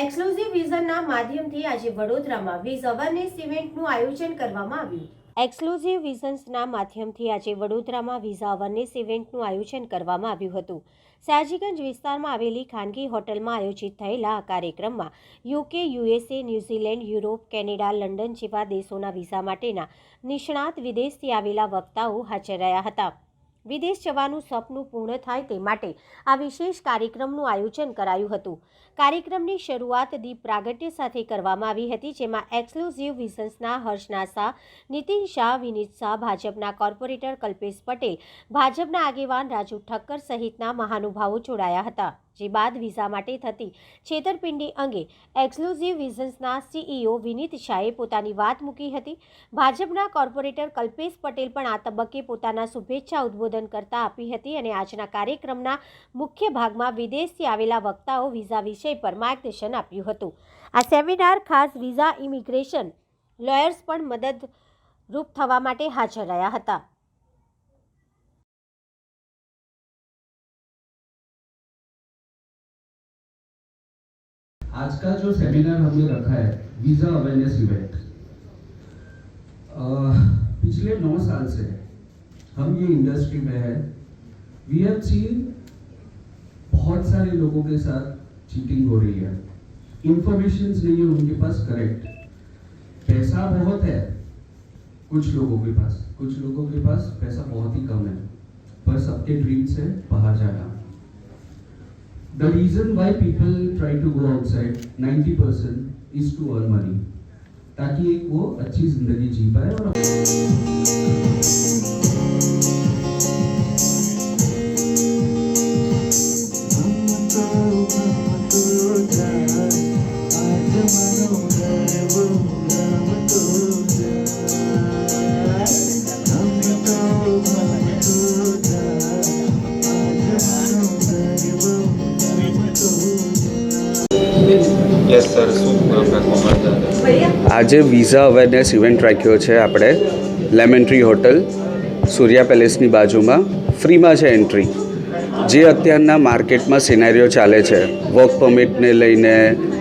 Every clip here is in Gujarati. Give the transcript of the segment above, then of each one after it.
એક્સક્લુઝિવ વિઝનના માધ્યમથી આજે વડોદરામાં વીજ અવેરનેસ ઇવેન્ટનું આયોજન કરવામાં આવ્યું। એક્સક્લુઝિવ વિઝન્સના માધ્યમથી આજે વડોદરામાં વીજ અવેરનેસ ઇવેન્ટનું આયોજન કરવામાં આવ્યું હતું। સયાજીગંજ વિસ્તારમાં આવેલી ખાનગી હોટલમાં આયોજિત થયેલા આ કાર્યક્રમમાં UK, USA, New Zealand, Europe, Canada, London જેવા દેશોના વિઝા માટેના નિષ્ણાત વિદેશથી આવેલા વક્તાઓ હાજર રહ્યા હતા। વિદેશ જવાનું સપનું પૂર્ણ થાય તે માટે આ વિશેષ કાર્યક્રમનું આયોજન કરાયું હતું। કાર્યક્રમની શરૂઆત દીપ પ્રાગટ્ય સાથે કરવામાં આવી હતી, જેમાં એક્સક્લુઝિવ વિઝન્સના હર્ષના શાહ, નીતિન શાહ, વિનીત શાહ, ભાજપના કોર્પોરેટર કલ્પેશ પટેલ, ભાજપના આગેવાન રાજુ ઠક્કર સહિતના મહાનુભાવો જોડાયા હતા। જે બાદ વિઝા માટે થતી છેતરપિંડી અંગે એક્સક્લુઝિવ વિઝન્સના CEO વિનીત શાહે પોતાની વાત મૂકી હતી। ભાજપના કોર્પોરેટર કલ્પેશ પટેલ પણ આ તબક્કે પોતાના શુભેચ્છા ઉદ્બોધન કરતા આપી હતી અને આજના કાર્યક્રમના મુખ્ય ભાગમાં વિદેશથી આવેલા વક્તાઓ વિઝા વિષય પર માર્ગદર્શન આપ્યું હતું। આ સેમિનાર ખાસ વિઝા ઇમિગ્રેશન લોયર્સ પણ મદદરૂપ થવા માટે હાજર રહ્યા હતા। आज का जो सेमिनार हमने रखा है वीज़ा अवेयरनेस इवेंट, पिछले 9 साल से हम ये इंडस्ट्री में है। वी हैव सीन बहुत सारे लोगों के साथ चीटिंग हो रही है, इंफॉर्मेशन नहीं है उनके पास करेक्ट, पैसा बहुत है कुछ लोगों के पास पैसा बहुत ही कम है, पर सबके ड्रीम्स है बाहर जाना। The reason why people try to go outside 90% is to earn money, ताकि एक वो अच्छी जिंदगी जी पाए। और યસ સર, શું પરફોર્મન્સ? આજે વિઝા અવેરનેસ ઇવેન્ટ રાખ્યો છે આપણે લેમન ટ્રી હોટલ સૂર્યા પેલેસની બાજુમાં। ફ્રીમાં છે એન્ટ્રી। જે અત્યારના માર્કેટમાં સિનેરિયો ચાલે છે, વર્ક પરમિટને લઈને,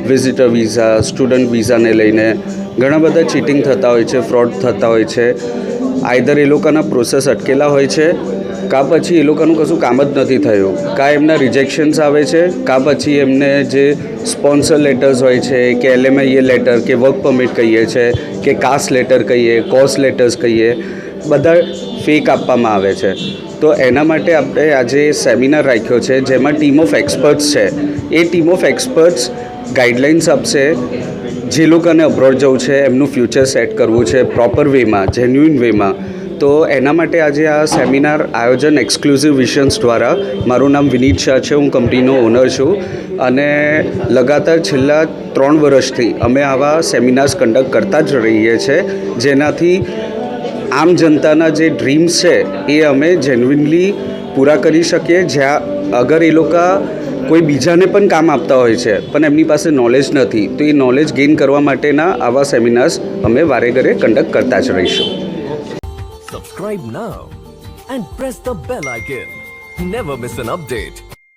વિઝિટર વિઝા, સ્ટુડન્ટ વિઝાને લઈને ઘણા બધા ચીટિંગ થતા હોય છે, ફ્રોડ થતા હોય છે। આઈધર એ લોકોના પ્રોસેસ અટકેલા હોય છે, કાં પછી એ લોકોનું કશું કામ જ નથી થયું, કાં એમના રિજેક્શન્સ આવે છે, કાં પછી એમને જે સ્પોન્સર લેટર્સ હોય છે કે LMIA લેટર કે વર્ક પરમિટ કહીએ છે કે કાસ્ટ લેટર કહીએ, કોસ્ટ લેટર્સ કહીએ, બધા ફેક આપવામાં આવે છે। તો એના માટે આપણે આજે સેમિનાર રાખ્યો છે, જેમાં ટીમ ઓફ એક્સપર્ટ્સ છે। એ ટીમ ઓફ એક્સપર્ટ્સ ગાઈડલાઇન્સ આપશે જે લોકોને અબ્રોડ જવું છે, એમનું ફ્યુચર સેટ કરવું છે પ્રોપર વેમાં, જેન્યુઇન વેમાં। તો એના માટે આજે આ સેમિનાર આયોજન એક્સક્લુઝિવ વિઝન્સ દ્વારા। મારું નામ વિનીત શાહ છે, હું કંપનીનો ઓનર છું અને લગાતાર છેલ્લા 3 વર્ષથી અમે આવા સેમિનાર્સ કન્ડક્ટ કરતા જ રહીએ છીએ, જેનાથી આમ જનતાના જે ડ્રીમ્સ છે એ અમે જેન્યુઇનલી પૂરા કરી શકીએ। જ્યાં અગર એ લોકો કોઈ બીજાને પણ કામ આપતા હોય છે પણ એમની પાસે નોલેજ નથી, તો એ નોલેજ ગેઇન કરવા માટેના આવા સેમિનાર્સ અમે વારે ઘરે કન્ડક્ટ કરતા જ રહીશું। Subscribe now and press the bell icon. Never miss an update.